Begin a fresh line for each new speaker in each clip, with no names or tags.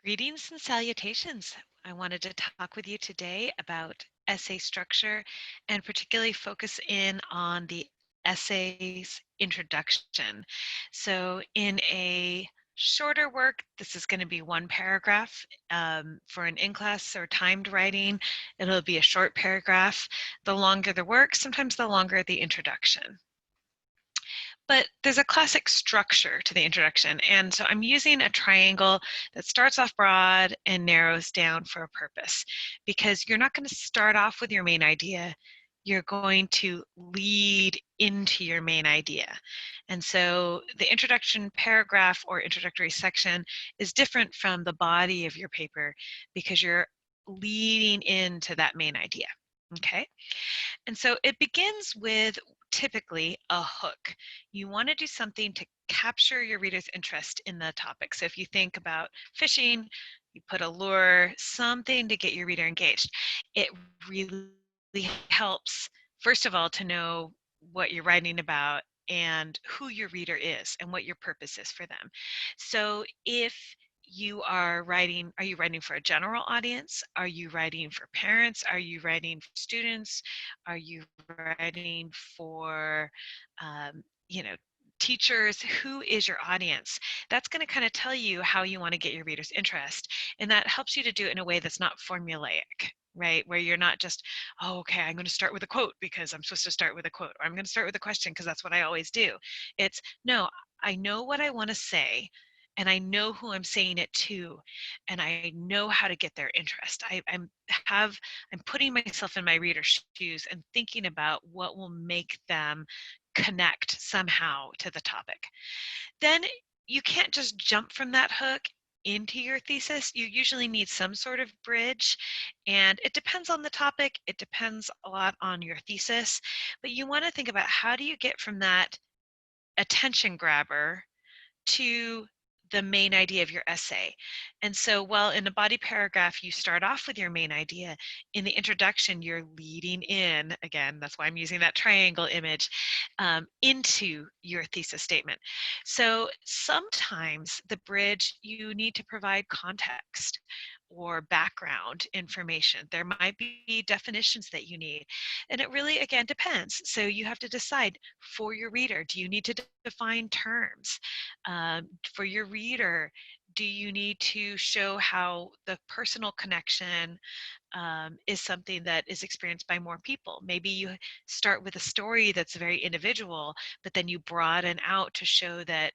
Greetings and salutations. I wanted to talk with you today about essay structure and particularly focus in on the essay's introduction. So in a shorter work, this is going to be one paragraph. For an in-class or timed writing, it'll be a short paragraph. The longer the work, sometimes the longer the introduction. But there's a classic structure to the introduction, and so I'm using a triangle that starts off broad and narrows down for a purpose, because you're not going to start off with your main idea, you're going to lead into your main idea. And so the introduction paragraph or introductory section is different from the body of your paper because you're leading into that main idea. Okay? And so it begins with typically a hook. You want to do something to capture your reader's interest in the topic. So if you think about fishing, you put a lure, something to get your reader engaged. It really helps, first of all, to know what you're writing about and who your reader is and what your purpose is for them. So if you are you writing for a general audience? Are you writing for parents? Are you writing for students? Are you writing for, you know, teachers? Who is your audience? That's going to kind of tell you how you want to get your reader's interest. And that helps you to do it in a way that's not formulaic, right? Where you're not just, oh, okay, I'm going to start with a quote because I'm supposed to start with a quote, or I'm going to start with a question because that's what I always do. It's, no, I know what I want to say, and I know who I'm saying it to, and I know how to get their interest. I'm putting myself in my reader's shoes and thinking about what will make them connect somehow to the topic. Then you can't just jump from that hook into your thesis. You usually need some sort of bridge, and it depends on the topic. It depends a lot on your thesis, but you want to think about, how do you get from that attention grabber to the main idea of your essay? And so while in a body paragraph you start off with your main idea, in the introduction you're leading in, again, that's why I'm using that triangle image, into your thesis statement. So sometimes the bridge, you need to provide context or background information. There might be definitions that you need, and it really, again, depends. So you have to decide for your reader, do you need to define terms? For your reader, do you need to show how the personal connection is something that is experienced by more people? Maybe you start with a story that's very individual, but then you broaden out to show that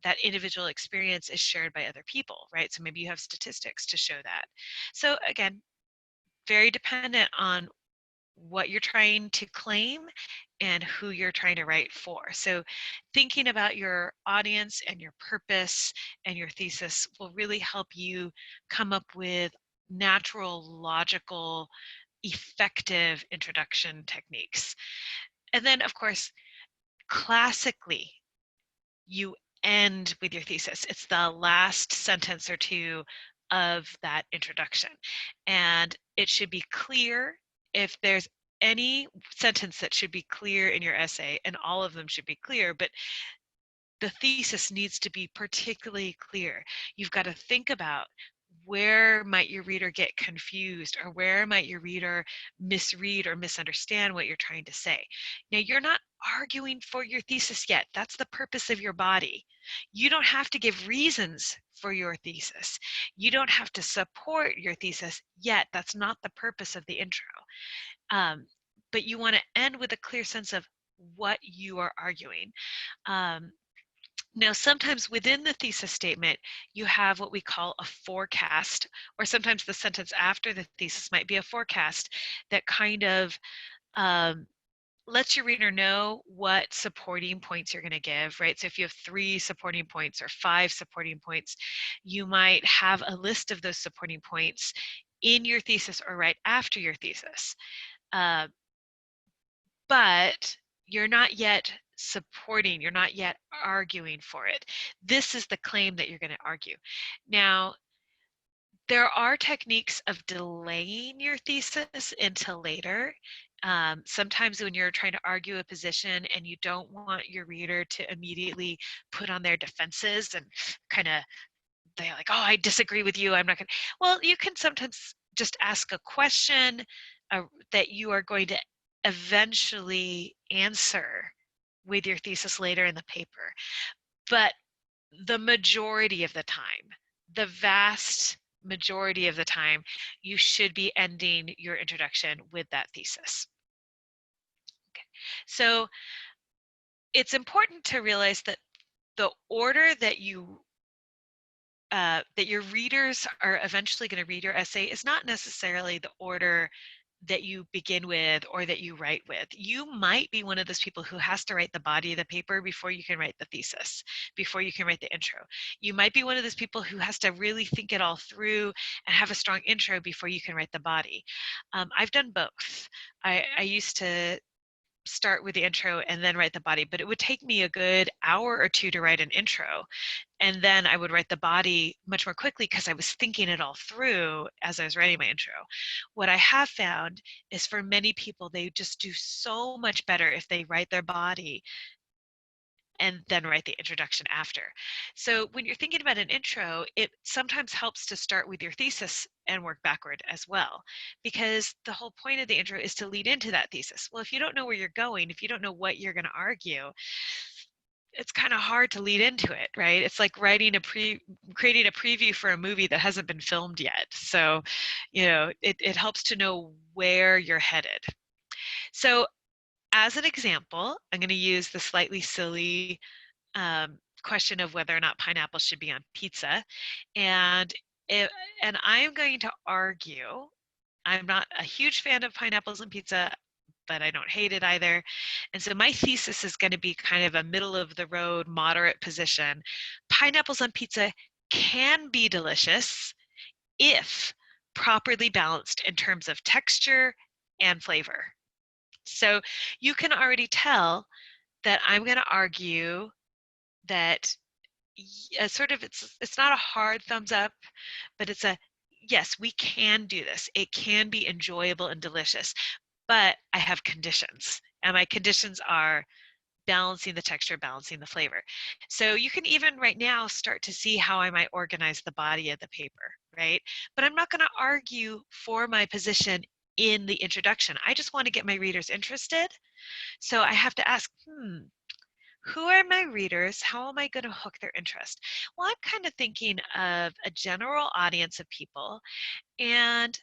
that individual experience is shared by other people, right? So maybe you have statistics to show that. So again, very dependent on what you're trying to claim and who you're trying to write for. So thinking about your audience and your purpose and your thesis will really help you come up with natural, logical, effective introduction techniques. And then, of course, classically, you end with your thesis. It's the last sentence or two of that introduction. And it should be clear. If there's any sentence that should be clear in your essay, and all of them should be clear, but the thesis needs to be particularly clear. You've got to think about, where might your reader get confused, or where might your reader misread or misunderstand what you're trying to say. Now, you're not arguing for your thesis yet. That's the purpose of your body. You don't have to give reasons for your thesis. You don't have to support your thesis yet. That's not the purpose of the intro. But you want to end with a clear sense of what you are arguing. Now, sometimes within the thesis statement, you have what we call a forecast, or sometimes the sentence after the thesis might be a forecast that kind of lets your reader know what supporting points you're going to give, right? So if you have 3 supporting points or 5 supporting points, you might have a list of those supporting points in your thesis or right after your thesis. But you're not yet supporting, you're not yet arguing for it. This is the claim that you're going to argue. Now, there are techniques of delaying your thesis until later. Sometimes when you're trying to argue a position and you don't want your reader to immediately put on their defenses and kind of they're like, oh, I disagree with you. I'm not going to. Well, you can sometimes just ask a question that you are going to eventually answer with your thesis later in the paper. But the majority of the time, the vast majority of the time, you should be ending your introduction with that thesis. Okay. So it's important to realize that the order that your readers are eventually going to read your essay is not necessarily the order that you begin with or that you write with. You might be one of those people who has to write the body of the paper before you can write the thesis, before you can write the intro. You might be one of those people who has to really think it all through and have a strong intro before you can write the body. I've done both. I used to start with the intro and then write the body, but it would take me a good hour or two to write an intro. And then I would write the body much more quickly because I was thinking it all through as I was writing my intro. What I have found is for many people, they just do so much better if they write their body and then write the introduction after. So when you're thinking about an intro, it sometimes helps to start with your thesis and work backward as well, because the whole point of the intro is to lead into that thesis. Well, if you don't know where you're going, if you don't know what you're going to argue, it's kind of hard to lead into it, right? It's like creating a preview for a movie that hasn't been filmed yet. So, it helps to know where you're headed. So as an example, I'm going to use the slightly silly question of whether or not pineapple should be on pizza. And I'm going to argue, I'm not a huge fan of pineapples on pizza, but I don't hate it either. And so my thesis is going to be kind of a middle of the road, moderate position. Pineapples on pizza can be delicious if properly balanced in terms of texture and flavor. So you can already tell that I'm going to argue that it's not a hard thumbs up, but it's a yes, we can do this. It can be enjoyable and delicious, but I have conditions, and my conditions are balancing the texture, balancing the flavor. So you can even right now start to see how I might organize the body of the paper, right? But I'm not going to argue for my position in the introduction. I just want to get my readers interested. So I have to ask, who are my readers? How am I going to hook their interest? Well, I'm kind of thinking of a general audience of people, and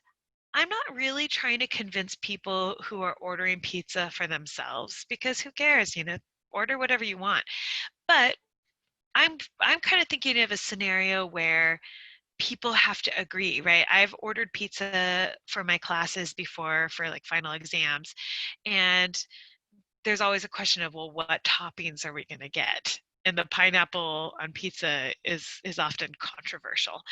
I'm not really trying to convince people who are ordering pizza for themselves, because who cares, order whatever you want. But I'm kind of thinking of a scenario where people have to agree, right? I've ordered pizza for my classes before for like final exams, and there's always a question of, well, what toppings are we going to get? And the pineapple on pizza is often controversial.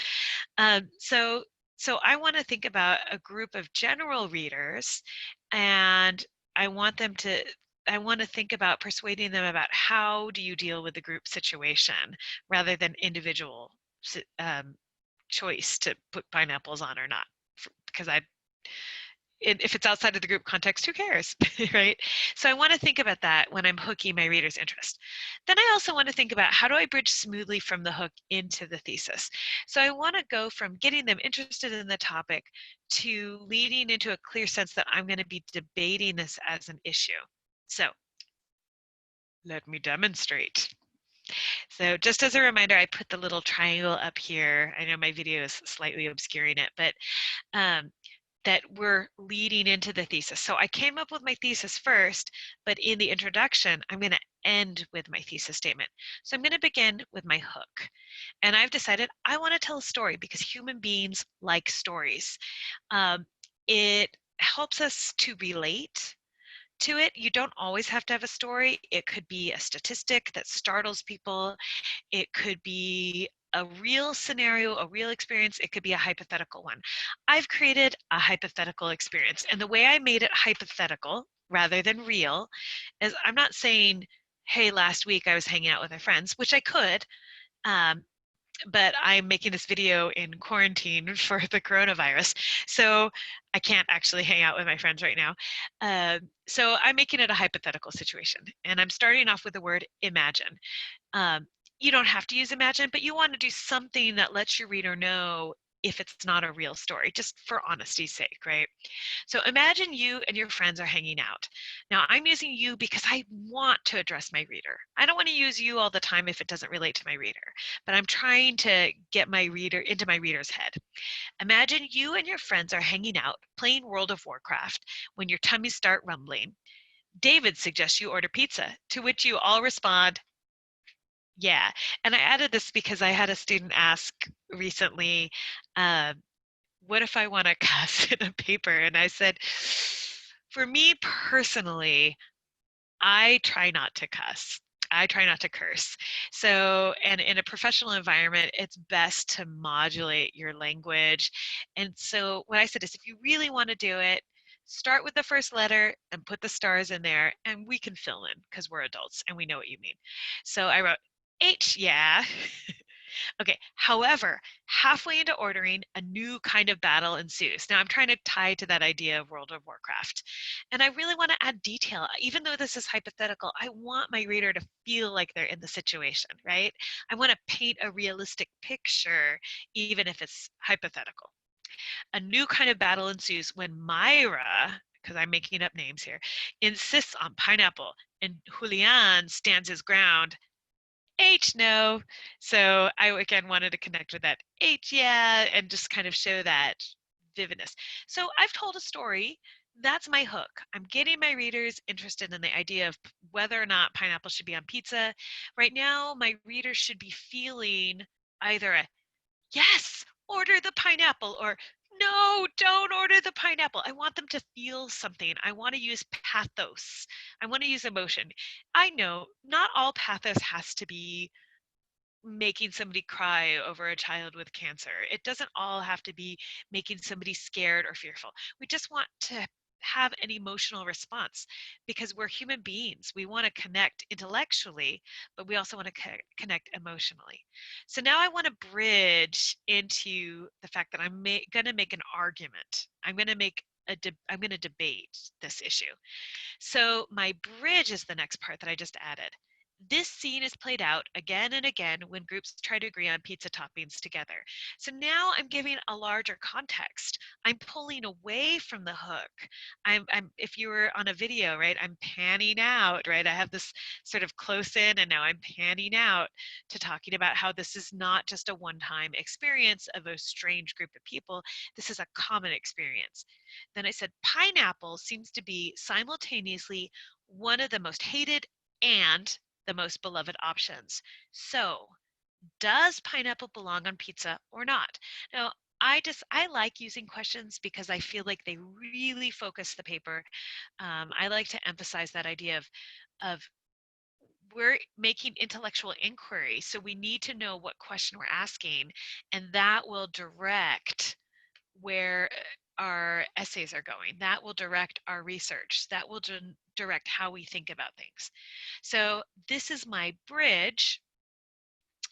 So I want to think about a group of general readers, and I want to think about persuading them about how do you deal with the group situation rather than individual choice to put pineapples on or not, because if it's outside of the group context, who cares, right? So I want to think about that when I'm hooking my reader's interest. Then I also want to think about how do I bridge smoothly from the hook into the thesis. So I want to go from getting them interested in the topic to leading into a clear sense that I'm going to be debating this as an issue. So let me demonstrate. So just as a reminder, I put the little triangle up here. I know my video is slightly obscuring it, but that we're leading into the thesis. So I came up with my thesis first, but in the introduction, I'm going to end with my thesis statement. So I'm going to begin with my hook. And I've decided I want to tell a story because human beings like stories. It helps us to relate to it. You don't always have to have a story. It could be a statistic that startles people. It could be a real scenario, a real experience. It could be a hypothetical one. I've created a hypothetical experience, and the way I made it hypothetical rather than real is I'm not saying, hey, last week I was hanging out with my friends, which I could, but I'm making this video in quarantine for the coronavirus, so I can't actually hang out with my friends right now. So I'm making it a hypothetical situation, and I'm starting off with the word imagine. You don't have to use imagine, but you want to do something that lets your reader know if it's not a real story, just for honesty's sake, right? So imagine you and your friends are hanging out. Now I'm using you because I want to address my reader. I don't want to use you all the time if it doesn't relate to my reader, but I'm trying to get my reader into my reader's head. Imagine you and your friends are hanging out, playing World of Warcraft, when your tummies start rumbling. David suggests you order pizza, to which you all respond, yeah. And I added this because I had a student ask recently, uh, what if I want to cuss in a paper? And I said, for me personally, I try not to cuss. I try not to curse. So, and in a professional environment, it's best to modulate your language. And so, what I said is if you really want to do it, start with the first letter and put the stars in there, and we can fill in because we're adults and we know what you mean. So, I wrote H, yeah. Okay, however, halfway into ordering, a new kind of battle ensues. Now I'm trying to tie to that idea of World of Warcraft. And I really want to add detail. Even though this is hypothetical, I want my reader to feel like they're in the situation, right? I want to paint a realistic picture, even if it's hypothetical. A new kind of battle ensues when Myra, because I'm making up names here, insists on pineapple, and Julian stands his ground. H, no. So I again wanted to connect with that H, yeah, and just kind of show that vividness. So I've told a story. That's my hook. I'm getting my readers interested in the idea of whether or not pineapple should be on pizza. Right now, my readers should be feeling either a yes, order the pineapple, or no, don't order the pineapple. I want them to feel something. I want to use pathos. I want to use emotion. I know not all pathos has to be making somebody cry over a child with cancer. It doesn't all have to be making somebody scared or fearful. We just want to have an emotional response because we're human beings. We want to connect intellectually, but we also want to connect emotionally. So now I want to bridge into the fact that I'm going to make an argument. I'm going to make I'm going to debate this issue. So my bridge is the next part that I just added. This scene is played out again and again when groups try to agree on pizza toppings together. So now I'm giving a larger context. I'm pulling away from the hook. If you were on a video, right, I'm panning out, right? I have this sort of close in and now I'm panning out to talking about how this is not just a one-time experience of a strange group of people. This is a common experience. Then I said, pineapple seems to be simultaneously one of the most hated and the most beloved options. So, does pineapple belong on pizza or not? Now, I like using questions because I feel like they really focus the paper. I like to emphasize that idea of we're making intellectual inquiry, so we need to know what question we're asking, and that will direct where our essays are going. That will direct our research. That will direct how we think about things. So this is my bridge.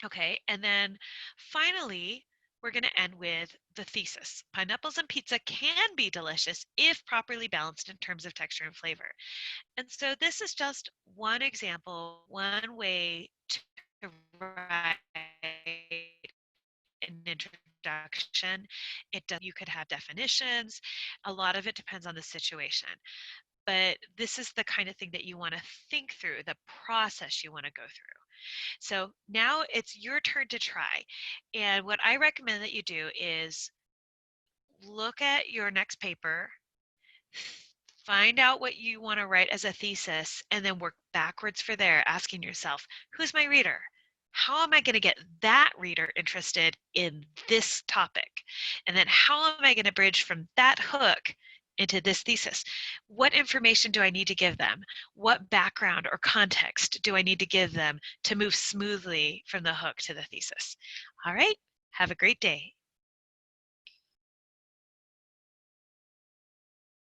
Okay, and then finally, we're going to end with the thesis. Pineapples and pizza can be delicious if properly balanced in terms of texture and flavor. And so this is just one example, one way to write an introduction. You could have definitions. A lot of it depends on the situation. But this is the kind of thing that you want to think through, the process you want to go through. So now it's your turn to try. And what I recommend that you do is look at your next paper, find out what you want to write as a thesis, and then work backwards for there, asking yourself, who's my reader? How am I going to get that reader interested in this topic? And then how am I going to bridge from that hook into this thesis? What information do I need to give them? What background or context do I need to give them to move smoothly from the hook to the thesis? All right, have a great day.